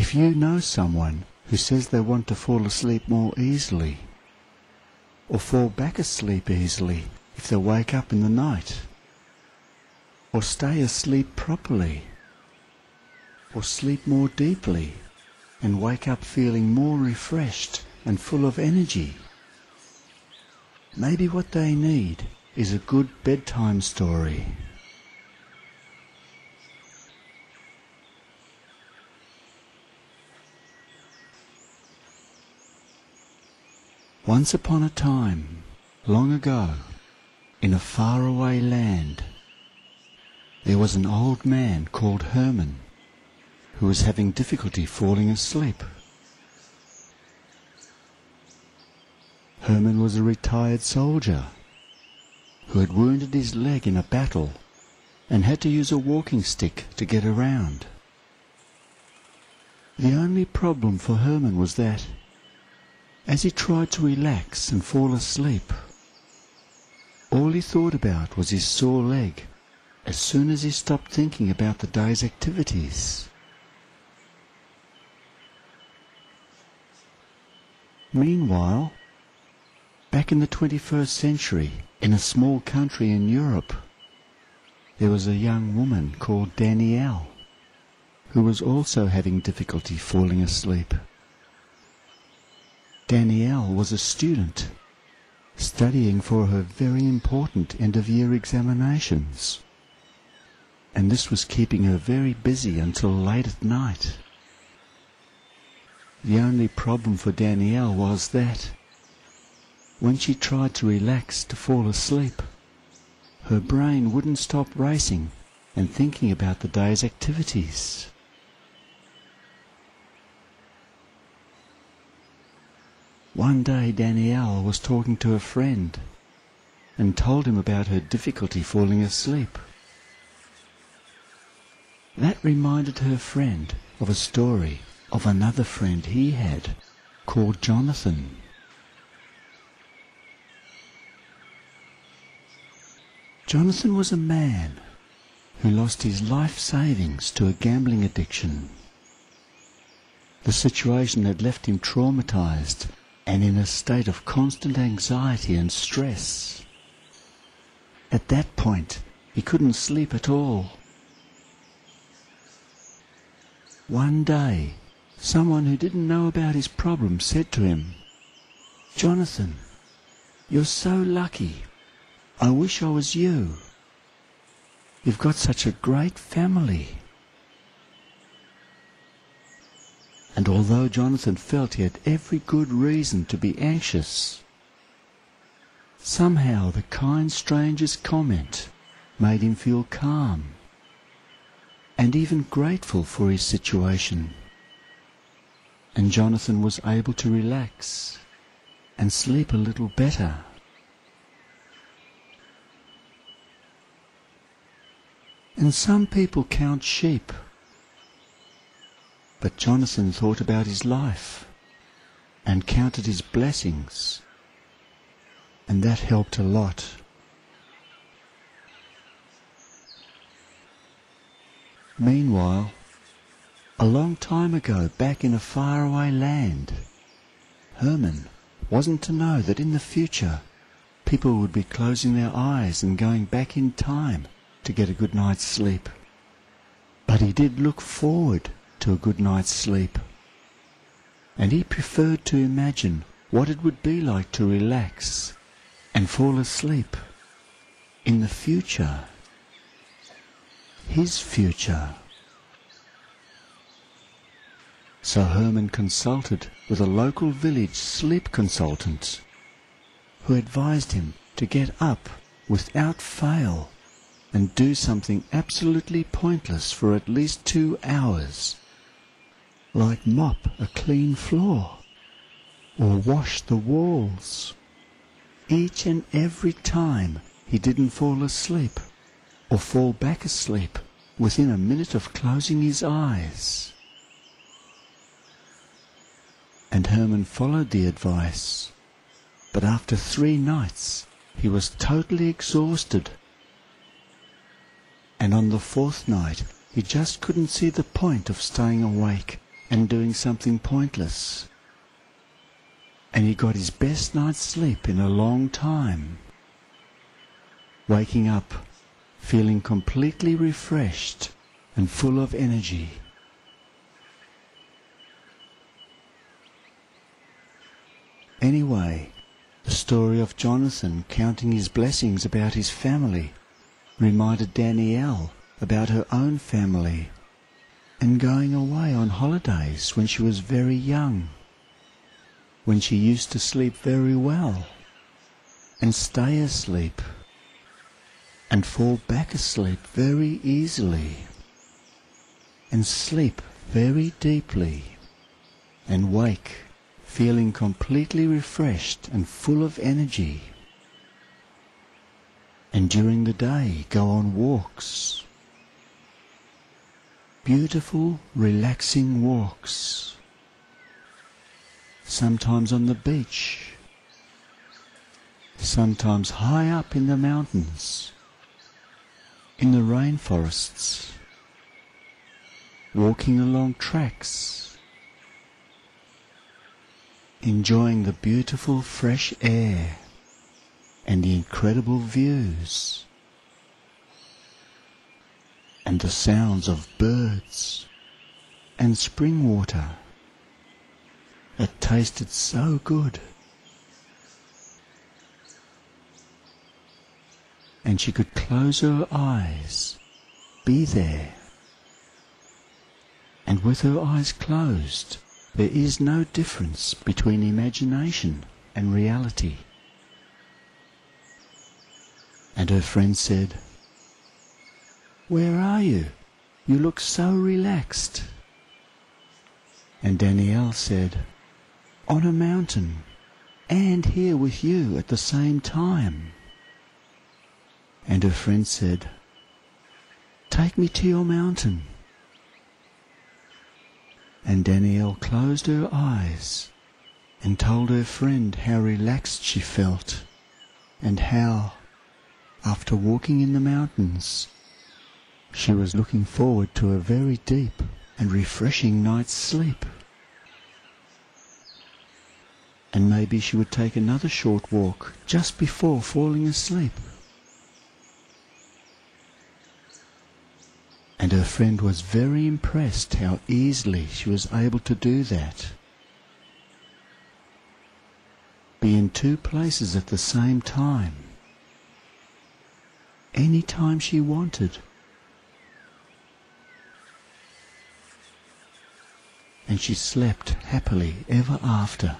If you know someone who says they want to fall asleep more easily, or fall back asleep easily if they wake up in the night, or stay asleep properly, or sleep more deeply and wake up feeling more refreshed and full of energy, maybe what they need is a good bedtime story. Once upon a time, long ago, in a faraway land, there was an old man called Herman who was having difficulty falling asleep. Herman was a retired soldier who had wounded his leg in a battle and had to use a walking stick to get around. The only problem for Herman was that, as he tried to relax and fall asleep, all he thought about was his sore leg as soon as he stopped thinking about the day's activities. Meanwhile, back in the 21st century, in a small country in Europe, there was a young woman called Danielle who was also having difficulty falling asleep. Danielle was a student, studying for her very important end-of-year examinations, and this was keeping her very busy until late at night. The only problem for Danielle was that, when she tried to relax to fall asleep, her brain wouldn't stop racing and thinking about the day's activities. One day Danielle was talking to a friend and told him about her difficulty falling asleep. That reminded her friend of a story of another friend he had called Jonathan. Jonathan was a man who lost his life savings to a gambling addiction. The situation had left him traumatized and in a state of constant anxiety and stress. At that point, he couldn't sleep at all. One day, someone who didn't know about his problem said to him, "Jonathan, you're so lucky. I wish I was you. You've got such a great family." And although Jonathan felt he had every good reason to be anxious, somehow the kind stranger's comment made him feel calm and even grateful for his situation. And Jonathan was able to relax and sleep a little better. And some people count sheep, but Jonathan thought about his life and counted his blessings, and that helped a lot. Meanwhile, a long time ago, back in a faraway land, Herman wasn't to know that in the future people would be closing their eyes and going back in time to get a good night's sleep. But he did look forward to a good night's sleep, and he preferred to imagine what it would be like to relax and fall asleep in the future, his future. So Herman consulted with a local village sleep consultant who advised him to get up without fail and do something absolutely pointless for at least 2 hours, like mop a clean floor or wash the walls, each and every time he didn't fall asleep or fall back asleep within a minute of closing his eyes. And Herman followed the advice, but after 3 nights he was totally exhausted, and on the 4th night he just couldn't see the point of staying awake and doing something pointless. And he got his best night's sleep in a long time, waking up feeling completely refreshed and full of energy. Anyway, the story of Jonathan counting his blessings about his family reminded Danielle about her own family and going away on holidays when she was very young, when she used to sleep very well and stay asleep and fall back asleep very easily and sleep very deeply and wake feeling completely refreshed and full of energy, and during the day go on walks, beautiful relaxing walks, sometimes on the beach, sometimes high up in the mountains, in the rainforests, walking along tracks, enjoying the beautiful fresh air and the incredible views and the sounds of birds and spring water that tasted so good. And she could close her eyes, be there, and with her eyes closed, there is no difference between imagination and reality. And her friend said, "Where are you? You look so relaxed." And Danielle said, "On a mountain, and here with you at the same time." And her friend said, "Take me to your mountain." And Danielle closed her eyes and told her friend how relaxed she felt and how, after walking in the mountains, she was looking forward to a very deep and refreshing night's sleep. And maybe she would take another short walk just before falling asleep. And her friend was very impressed how easily she was able to do that. Be in two places at the same time, any time she wanted. And she slept happily ever after.